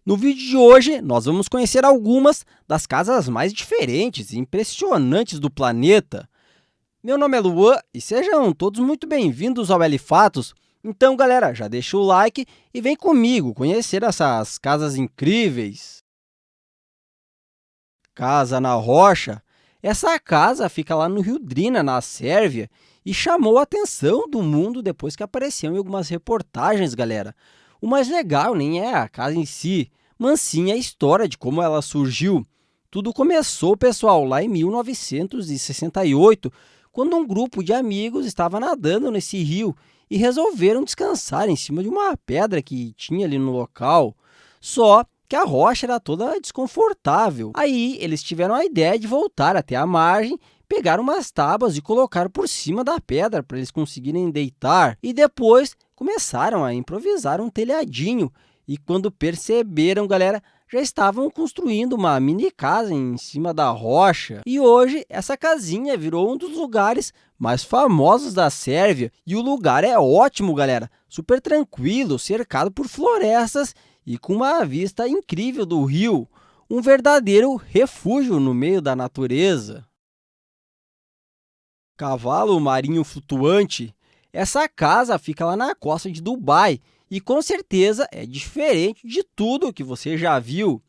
No vídeo de hoje, nós vamos conhecer algumas das casas mais diferentes e impressionantes do planeta. Meu nome é Luan e sejam todos muito bem-vindos ao Fatos. Então, galera, já deixa o like e vem comigo conhecer essas casas incríveis. Casa na Rocha. Essa casa fica lá no Rio Drina, na Sérvia, e chamou a atenção do mundo depois que apareceu em algumas reportagens, galera. O mais legal nem é a casa em si, mas sim a história de como ela surgiu. Tudo começou, pessoal, lá em 1968, quando um grupo de amigos estava nadando nesse rio e resolveram descansar em cima de uma pedra que tinha ali no local. Só que a rocha era toda desconfortável. Aí eles tiveram a ideia de voltar até a margem, pegar umas tábuas e colocar por cima da pedra para eles conseguirem deitar. E depois começaram a improvisar um telhadinho. E quando perceberam, galera, já estavam construindo uma mini casa em cima da rocha. E hoje essa casinha virou um dos lugares mais famosos da Sérvia. E o lugar é ótimo, galera. Super tranquilo, cercado por florestas e com uma vista incrível do rio, um verdadeiro refúgio no meio da natureza. Cavalo marinho flutuante. Essa casa fica lá na costa de Dubai e com certeza é diferente de tudo que você já viu.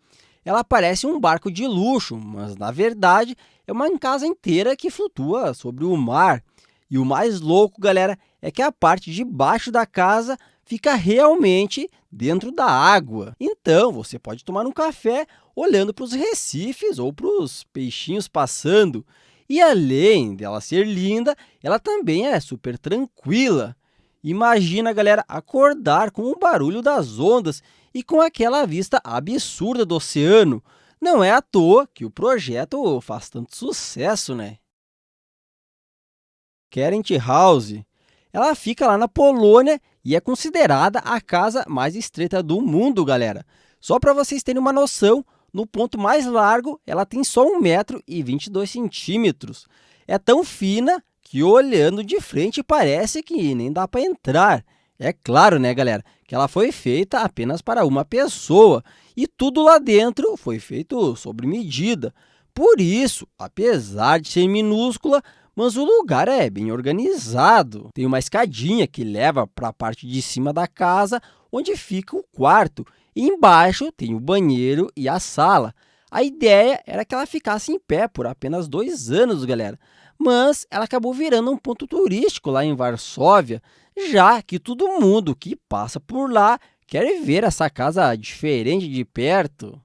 Ela parece um barco de luxo, mas na verdade é uma casa inteira que flutua sobre o mar. E o mais louco, galera, é que a parte de baixo da casa fica realmente dentro da água. Então, você pode tomar um café olhando para os recifes ou para os peixinhos passando. E além dela ser linda, ela também é super tranquila. Imagina, galera, acordar com o barulho das ondas e com aquela vista absurda do oceano. Não é à toa que o projeto faz tanto sucesso, né? Keren House. Ela fica lá na Polônia e é considerada a casa mais estreita do mundo, galera. Só para vocês terem uma noção, no ponto mais largo, ela tem só 1,22 m. É tão fina que olhando de frente parece que nem dá para entrar. É claro, né, galera, que ela foi feita apenas para uma pessoa e tudo lá dentro foi feito sob medida. Por isso, apesar de ser minúscula, mas o lugar é bem organizado. Tem uma escadinha que leva para a parte de cima da casa, onde fica o quarto. E embaixo tem o banheiro e a sala. A ideia era que ela ficasse em pé por apenas 2 anos, galera. Mas ela acabou virando um ponto turístico lá em Varsóvia, já que todo mundo que passa por lá quer ver essa casa diferente de perto.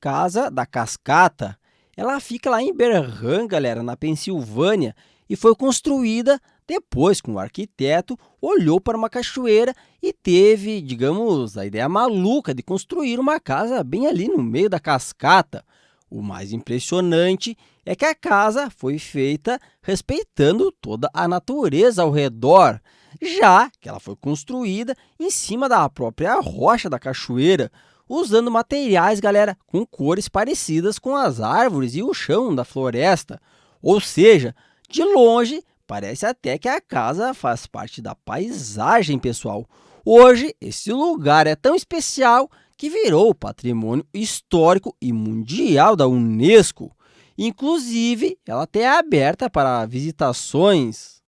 Casa da Cascata. Ela fica lá em Berham, galera, na Pensilvânia, e foi construída depois que um arquiteto olhou para uma cachoeira e teve, digamos, a ideia maluca de construir uma casa bem ali no meio da cascata. O mais impressionante é que a casa foi feita respeitando toda a natureza ao redor, já que ela foi construída em cima da própria rocha da cachoeira, usando materiais, galera, com cores parecidas com as árvores e o chão da floresta. Ou seja, de longe, parece até que a casa faz parte da paisagem, pessoal. Hoje, esse lugar é tão especial que virou patrimônio histórico e mundial da Unesco. Inclusive, ela até é aberta para visitações.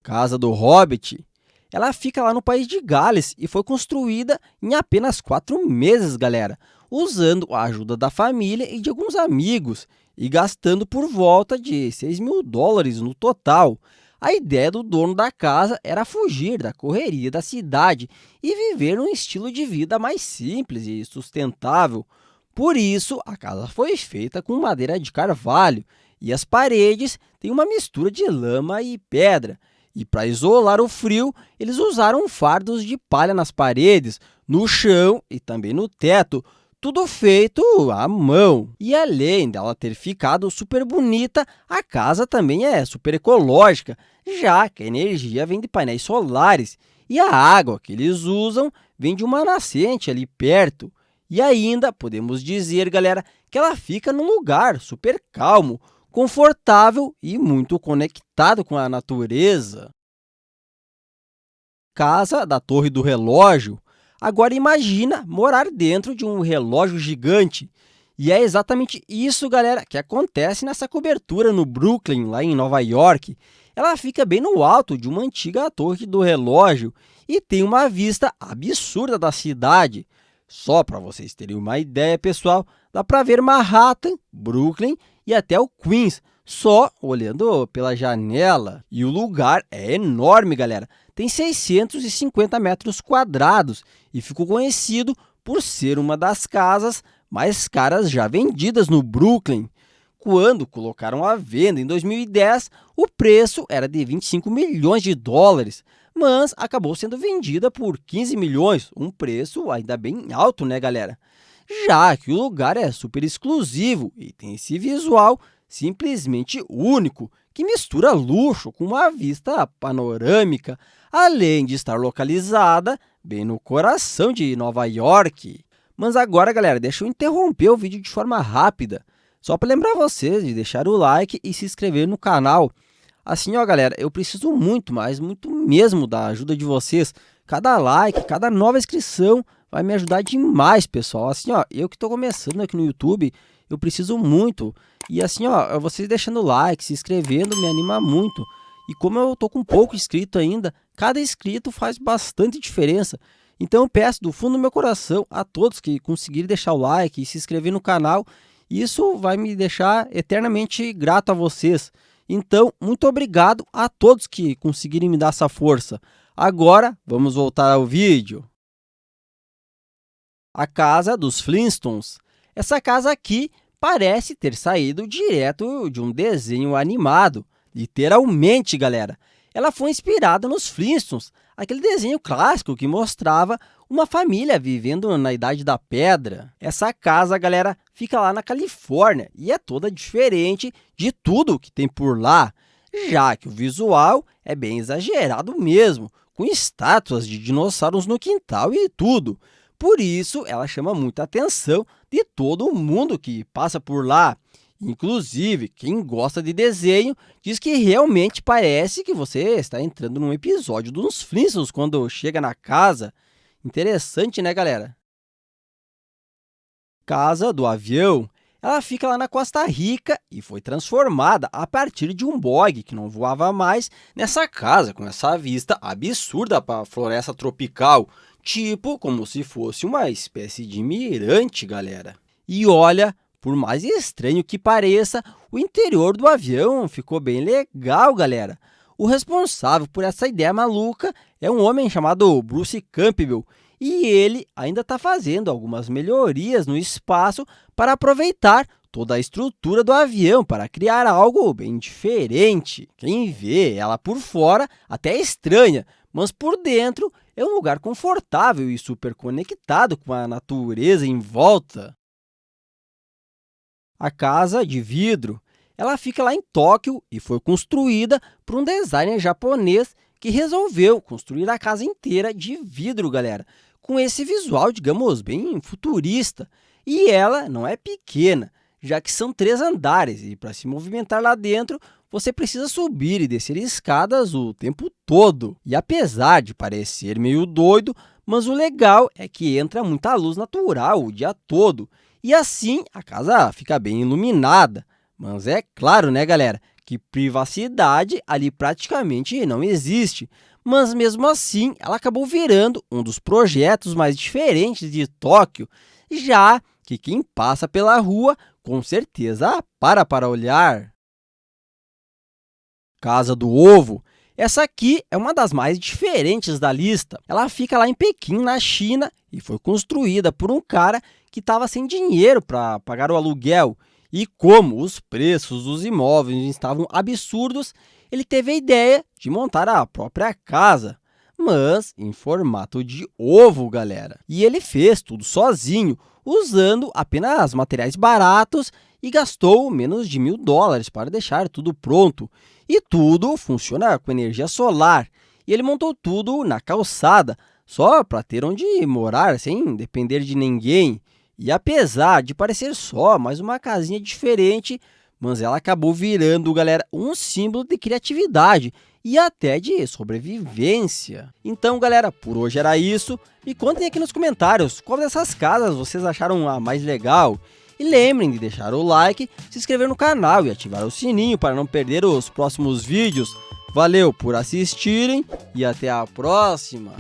Casa do Hobbit. Ela fica lá no país de Gales e foi construída em apenas 4 meses, galera, usando a ajuda da família e de alguns amigos e gastando por volta de US$ 6.000 no total. A ideia do dono da casa era fugir da correria da cidade e viver um estilo de vida mais simples e sustentável. Por isso, a casa foi feita com madeira de carvalho e as paredes têm uma mistura de lama e pedra. E para isolar o frio, eles usaram fardos de palha nas paredes, no chão e também no teto, tudo feito à mão. E além dela ter ficado super bonita, a casa também é super ecológica, já que a energia vem de painéis solares e a água que eles usam vem de uma nascente ali perto. E ainda podemos dizer, galera, que ela fica num lugar super calmo, confortável e muito conectado com a natureza. Casa da Torre do Relógio. Agora imagina morar dentro de um relógio gigante. E é exatamente isso, galera, que acontece nessa cobertura no Brooklyn, lá em Nova York. Ela fica bem no alto de uma antiga torre do relógio e tem uma vista absurda da cidade. Só para vocês terem uma ideia, pessoal, dá para ver Manhattan, Brooklyn e até o Queens, só olhando pela janela. E o lugar é enorme, galera. Tem 650 metros quadrados e ficou conhecido por ser uma das casas mais caras já vendidas no Brooklyn. Quando colocaram à venda em 2010, o preço era de 25 milhões de dólares, mas acabou sendo vendida por 15 milhões, um preço ainda bem alto, né, galera? Já que o lugar é super exclusivo e tem esse visual simplesmente único, que mistura luxo com uma vista panorâmica, além de estar localizada bem no coração de Nova York. Mas agora, galera, deixa eu interromper o vídeo de forma rápida, só para lembrar vocês de deixar o like e se inscrever no canal. Assim, ó, galera, eu preciso muito, mas muito mesmo da ajuda de vocês. Cada like, cada nova inscrição vai me ajudar demais, pessoal. Assim, ó, eu que estou começando aqui no YouTube, eu preciso muito. E assim, ó, vocês deixando o like, se inscrevendo, me anima muito. E como eu tô com pouco inscrito ainda, cada inscrito faz bastante diferença. Então eu peço do fundo do meu coração a todos que conseguirem deixar o like e se inscrever no canal. Isso vai me deixar eternamente grato a vocês. Então, muito obrigado a todos que conseguirem me dar essa força. Agora, vamos voltar ao vídeo. A casa dos Flintstones. Essa casa aqui parece ter saído direto de um desenho animado. Literalmente, galera. Ela foi inspirada nos Flintstones, aquele desenho clássico que mostrava uma família vivendo na Idade da Pedra. Essa casa, galera, fica lá na Califórnia e é toda diferente de tudo que tem por lá, já que o visual é bem exagerado mesmo, com estátuas de dinossauros no quintal e tudo. Por isso, ela chama muita atenção de todo mundo que passa por lá. Inclusive, quem gosta de desenho diz que realmente parece que você está entrando num episódio dos Flintstones quando chega na casa. Interessante, né, galera? Casa do Avião. Ela fica lá na Costa Rica e foi transformada a partir de um bug que não voava mais nessa casa, com essa vista absurda para a floresta tropical, tipo como se fosse uma espécie de mirante, galera. E olha, por mais estranho que pareça, o interior do avião ficou bem legal, galera. O responsável por essa ideia maluca é um homem chamado Bruce Campbell, e ele ainda está fazendo algumas melhorias no espaço para aproveitar toda a estrutura do avião para criar algo bem diferente. Quem vê ela por fora até é estranha, mas por dentro é um lugar confortável e super conectado com a natureza em volta. A casa de vidro. Ela fica lá em Tóquio e foi construída por um designer japonês que resolveu construir a casa inteira de vidro, galera, com esse visual, digamos, bem futurista. E ela não é pequena, já que são 3 andares e para se movimentar lá dentro, você precisa subir e descer escadas o tempo todo. E apesar de parecer meio doido, mas o legal é que entra muita luz natural o dia todo. E assim a casa fica bem iluminada. Mas é claro, né, galera, que privacidade ali praticamente não existe. Mas mesmo assim, ela acabou virando um dos projetos mais diferentes de Tóquio, já que quem passa pela rua com certeza para olhar. Casa do Ovo. Essa aqui é uma das mais diferentes da lista. Ela fica lá em Pequim, na China, e foi construída por um cara que estava sem dinheiro para pagar o aluguel. E como os preços dos imóveis estavam absurdos, ele teve a ideia de montar a própria casa, mas em formato de ovo, galera. E ele fez tudo sozinho, usando apenas materiais baratos e gastou menos de $1.000 para deixar tudo pronto. E tudo funciona com energia solar. E ele montou tudo na calçada, só para ter onde morar sem depender de ninguém. E apesar de parecer só mais uma casinha diferente, mas ela acabou virando, galera, um símbolo de criatividade e até de sobrevivência. Então, galera, por hoje era isso. Me contem aqui nos comentários qual dessas casas vocês acharam a mais legal. E lembrem de deixar o like, se inscrever no canal e ativar o sininho para não perder os próximos vídeos. Valeu por assistirem e até a próxima!